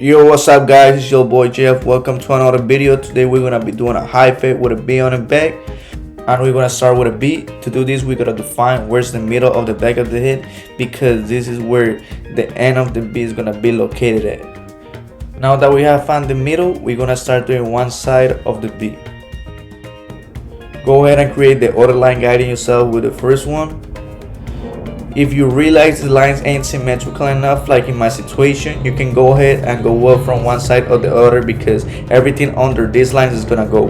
Yo, what's up guys, it's your boy Jeff. Welcome to another video. Today we're gonna be doing a high fade with a B on the back, and we're gonna start with a B. To do this, we gotta define where's the middle of the back of the head, because this is where the end of the B is gonna be located at. Now that we have found the middle, we're gonna start doing one side of the B. Go ahead and create the other line guiding yourself with the first one. If you realize the lines ain't symmetrical enough, like in my situation, you can go ahead and go up from one side or the other, because everything under these lines is gonna go.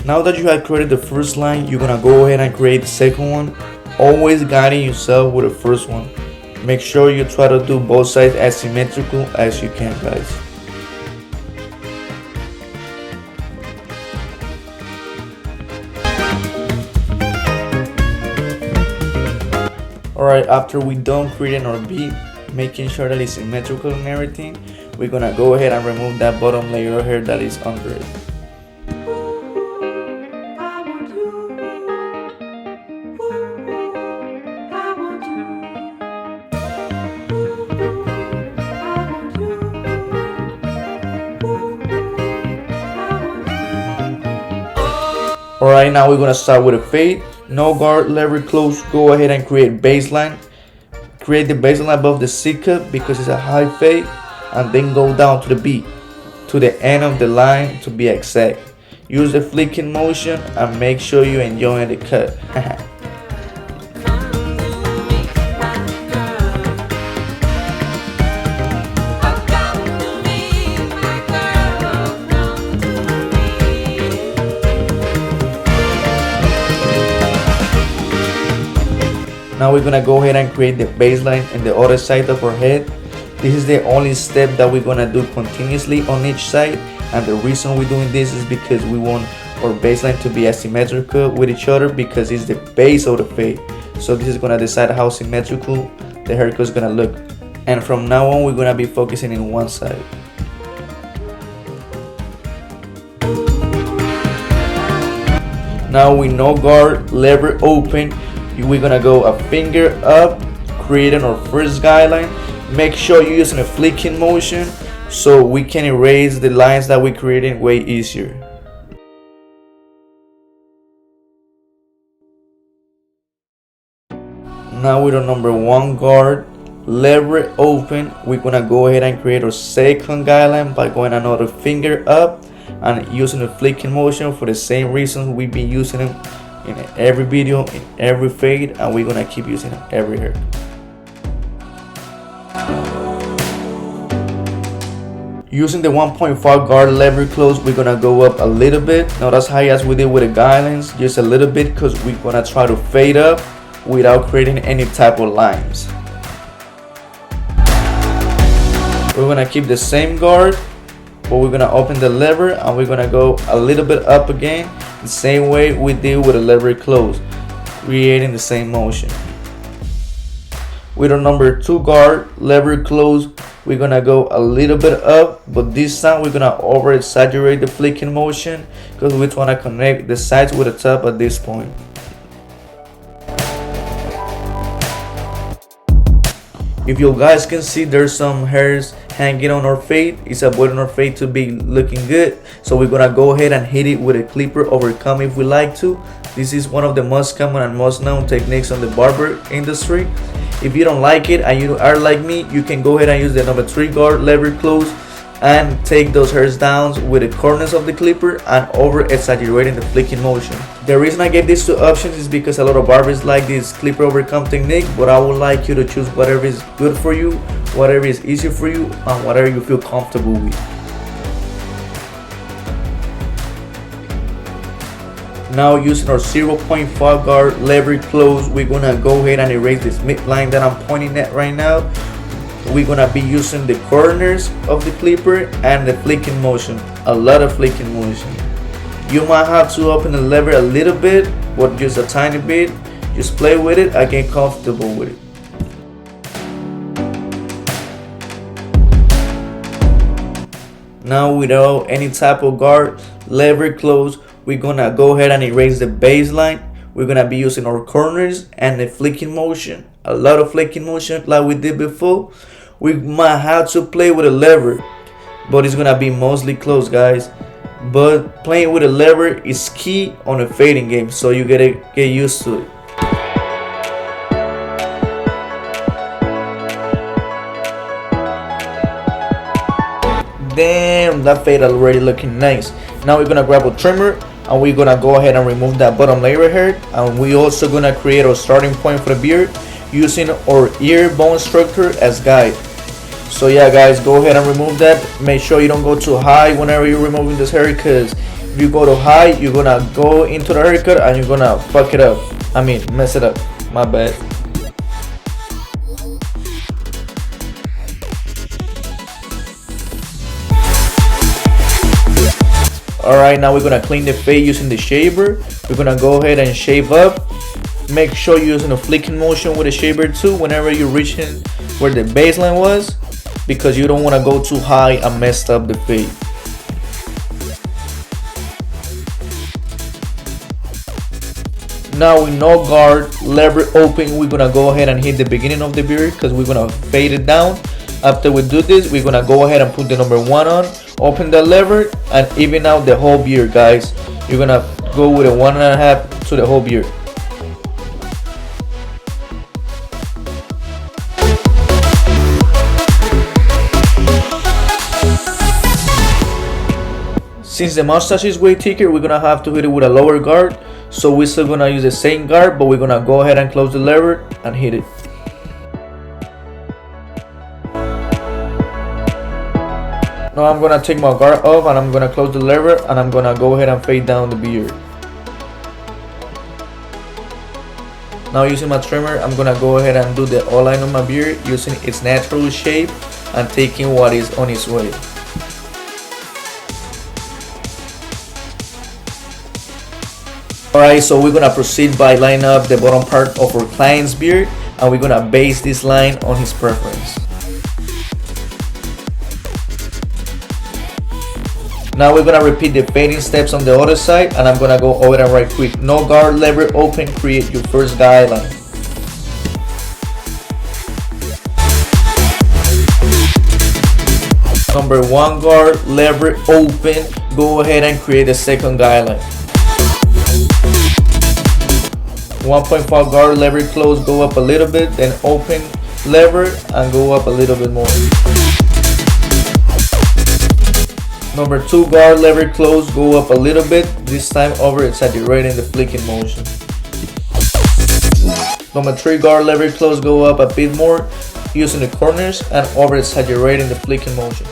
Now that you have created the first line, you're gonna go ahead and create the second one, always guiding yourself with the first one. Make sure you try to do both sides as symmetrical as you can, guys. Alright, after we done creating our B, making sure that it's symmetrical and everything, we're gonna go ahead and remove that bottom layer of hair that is under it. Alright, now we're gonna start with a fade. No guard, lever close. Go ahead and create baseline. Create the baseline above the C cup because it's a high fade, and then go down to the B, to the end of the line to be exact. Use the flicking motion and make sure you enjoy the cut. Now we're gonna go ahead and create the baseline in the other side of our head. This is the only step that we're gonna do continuously on each side, and the reason we're doing this is because we want our baseline to be asymmetrical with each other, because it's the base of the fade. So this is gonna decide how symmetrical the haircut is gonna look. And from now on, we're gonna be focusing in one side. Now we no guard, lever open. We're gonna go a finger up, creating our first guideline. Make sure you're using a flicking motion so we can erase the lines that we created way easier. Now with our number one guard, lever open, we're gonna go ahead and create our second guideline by going another finger up and using the flicking motion for the same reasons we've been using them in every video, in every fade, and we're gonna keep using it every hair. Using the 1.5 guard lever close, we're gonna go up a little bit, not as high as we did with the guidelines, just a little bit, because we're gonna try to fade up without creating any type of lines. We're gonna keep the same guard, but we're gonna open the lever and we're gonna go a little bit up again, the same way we did with the lever close, creating the same motion. With our number two guard, lever close, we're gonna go a little bit up, but this time we're gonna over exaggerate the flicking motion because we wanna connect the sides with the top at this point. If you guys can see, there's some hairs hanging on our fade. It's avoiding our fade to be looking good, so we're gonna go ahead and hit it with a clipper overcome if we like to. This is one of the most common and most known techniques on the barber industry. If you don't like it and you are like me, you can go ahead and use the number three guard, lever close, and take those hairs down with the corners of the clipper and over exaggerating the flicking motion. The reason I gave these two options is because a lot of barbers like this clipper overcome technique, but I would like you to choose whatever is good for you, whatever is easy for you, and whatever you feel comfortable with. Now using our 0.5 guard lever close, we're gonna go ahead and erase this midline that I'm pointing at right now. We're gonna be using the corners of the clipper and the flicking motion, a lot of flicking motion. You might have to open the lever a little bit, but just a tiny bit. Just play with it and get comfortable with it. Now without any type of guard, lever close, we're gonna go ahead and erase the baseline. We're gonna be using our corners and the flicking motion, a lot of flicking motion like we did before. We might have to play with a lever, but it's gonna be mostly close, guys. But playing with a lever is key on a fading game, so you gotta get used to it. Damn, that fade already looking nice. Now we're gonna grab a trimmer and we're gonna go ahead and remove that bottom layer hair, and we also gonna create our starting point for the beard using our ear bone structure as guide. So yeah guys, go ahead and remove that. Make sure you don't go too high whenever you're removing this hair, because if you go too high, you're gonna go into the haircut and you're gonna fuck it up. I mean, mess it up. My bad. Alright, now we're gonna clean the fade using the shaver. We're gonna go ahead and shave up. Make sure you're using a flicking motion with the shaver too whenever you're reaching where the baseline was, because you don't want to go too high and mess up the fade. Now with no guard, lever open, we're gonna go ahead and hit the beginning of the beard because we're gonna fade it down. After we do this, we're gonna go ahead and put the number 1 on, open the lever, and even out the whole beard, guys. You're gonna go with a 1.5 to the whole beard. Since the mustache is way thicker, we're gonna have to hit it with a lower guard. So we're still gonna use the same guard, but we're gonna go ahead and close the lever and hit it. Now I'm gonna take my guard off and I'm gonna close the lever and I'm gonna go ahead and fade down the beard. Now using my trimmer, I'm gonna go ahead and do the outline on my beard using its natural shape and taking what is on its way. Alright, so we're gonna proceed by lining up the bottom part of our client's beard, and we're gonna base this line on his preference. Now we're gonna repeat the fading steps on the other side, and I'm gonna go over them right quick. No guard, lever open, create your first guideline. Number 1 guard, lever open, go ahead and create the second guideline. 1.5 guard, lever close, go up a little bit, then open lever and go up a little bit more. Number 2 guard, lever close, go up a little bit, this time over exaggerating the flicking motion. Number 3 guard, lever close, go up a bit more using the corners and over exaggerating the flicking motion.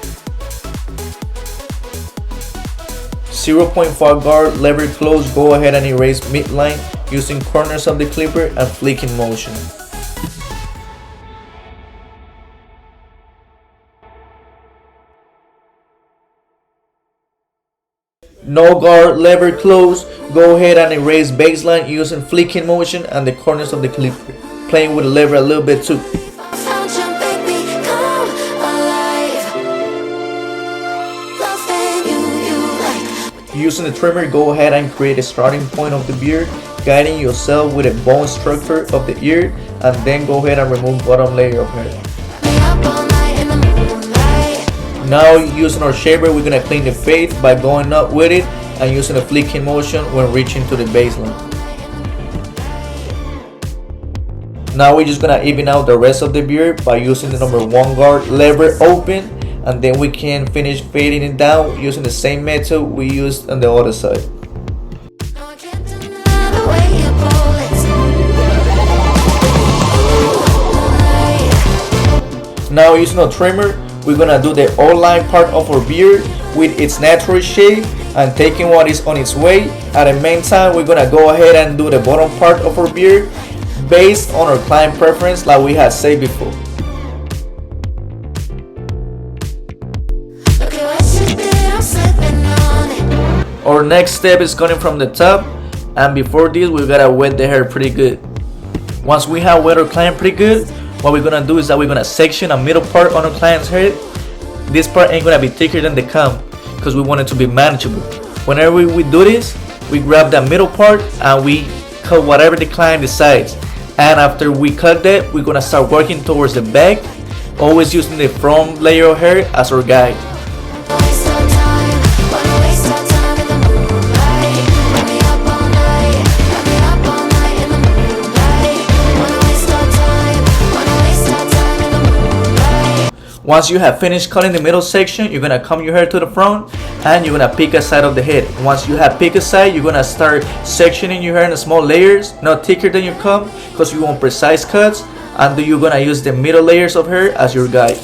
0.5 guard, lever close, go ahead and erase midline using corners of the clipper and flicking motion. No guard, lever close, go ahead and erase baseline using flicking motion and the corners of the clipper, playing with the lever a little bit too. Using the trimmer, go ahead and create a starting point of the beard, guiding yourself with a bone structure of the ear, and then go ahead and remove bottom layer of hair. Now using our shaver, we're gonna clean the fade by going up with it and using a flicking motion when reaching to the baseline. Now we're just gonna even out the rest of the beard by using the number 1 guard, lever open, and then we can finish fading it down using the same method we used on the other side. Now using a trimmer, we're gonna do the outline part of our beard with its natural shape and taking what is on its way. At the meantime, we're gonna go ahead and do the bottom part of our beard based on our client preference like we had said before. Our next step is coming from the top, and before this we gotta wet the hair pretty good. Once we have wet our client pretty good, what we're gonna do is that we're gonna section a middle part on our client's head. This part ain't gonna be thicker than the comb. because we want it to be manageable. Whenever we do this, we grab that middle part and we cut whatever the client decides. And after we cut that, we're gonna start working towards the back, always using the front layer of hair as our guide. Once you have finished cutting the middle section, you're gonna comb your hair to the front and you're gonna pick a side of the head. Once you have picked a side, you're gonna start sectioning your hair in small layers, not thicker than your comb, because you want precise cuts, and you're gonna use the middle layers of hair as your guide.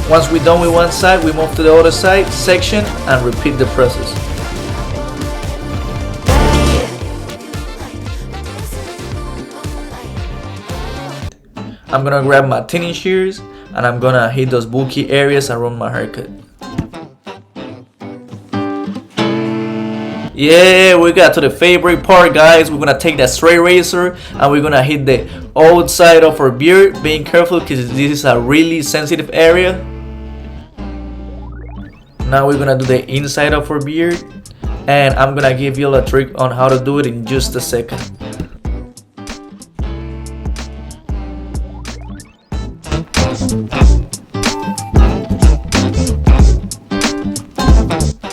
Once we're done with one side, we move to the other side, section, and repeat the process. I'm gonna grab my thinning shears and I'm gonna hit those bulky areas around my haircut. Yeah, we got to the favorite part, guys. We're gonna take that straight razor and we're gonna hit the outside of our beard, being careful because this is a really sensitive area. Now we're gonna do the inside of our beard, and I'm gonna give you a trick on how to do it in just a second.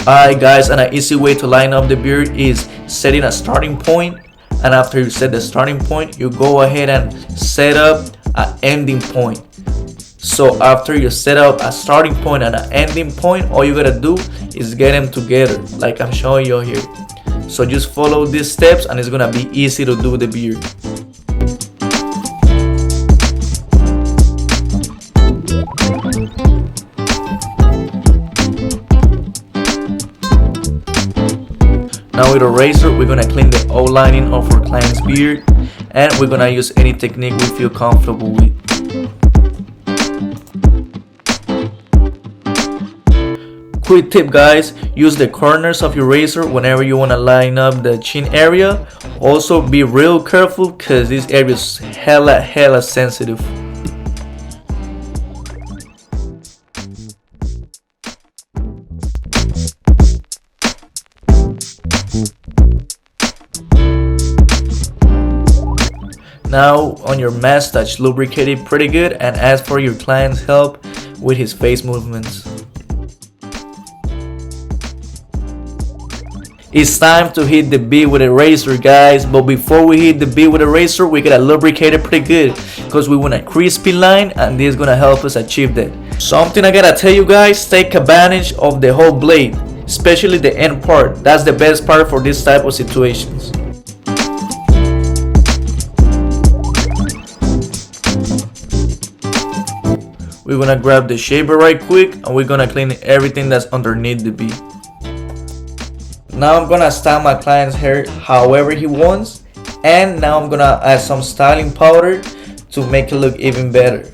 Alright guys, and an easy way to line up the beard is setting a starting point, and after you set the starting point, you go ahead and set up an ending point. So after you set up a starting point and an ending point, all you gotta do is get them together like I'm showing you here. So just follow these steps and it's gonna be easy to do the beard. Now with a razor, we're gonna clean the outlining of our client's beard, and we're gonna use any technique we feel comfortable with. Quick tip guys, use the corners of your razor whenever you want to line up the chin area. Also be real careful because this area is hella sensitive. Now on your mustache, lubricate it pretty good and ask for your client's help with his face movements. It's time to hit the bead with a razor guys, but before we hit the bead with a razor, we gotta lubricate it pretty good because we want a crispy line and this is gonna help us achieve that. Something I gotta tell you guys, take advantage of the whole blade, especially the end part. That's the best part for this type of situations. We're gonna grab the shaver right quick and we're gonna clean everything that's underneath the bead. Now I'm gonna style my client's hair however he wants, and now I'm gonna add some styling powder to make it look even better.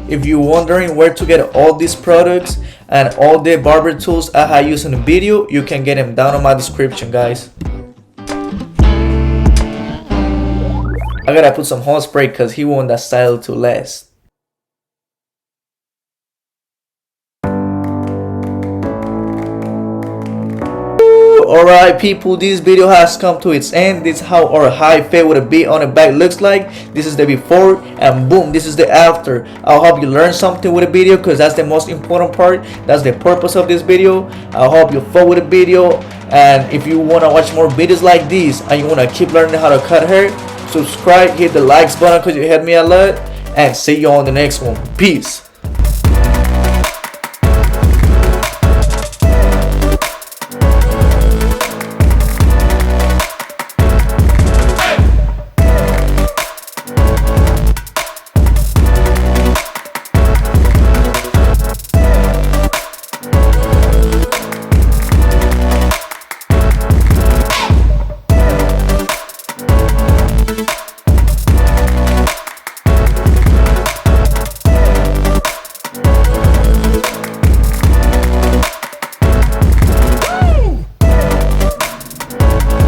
If you're wondering where to get all these products and all the barber tools I use in the video, you can get them down in my description guys. I gotta put some hot spray because he want that style to last. Alright people, this video has come to its end. This is how our high fade with a bead on the back looks like. This is the before and boom, this is the after. I hope you learned something with the video because that's the most important part. That's the purpose of this video. I hope you fun with the video, and if you want to watch more videos like these and you want to keep learning how to cut hair, subscribe, hit the likes button because you help me a lot, and see you on the next one. Peace.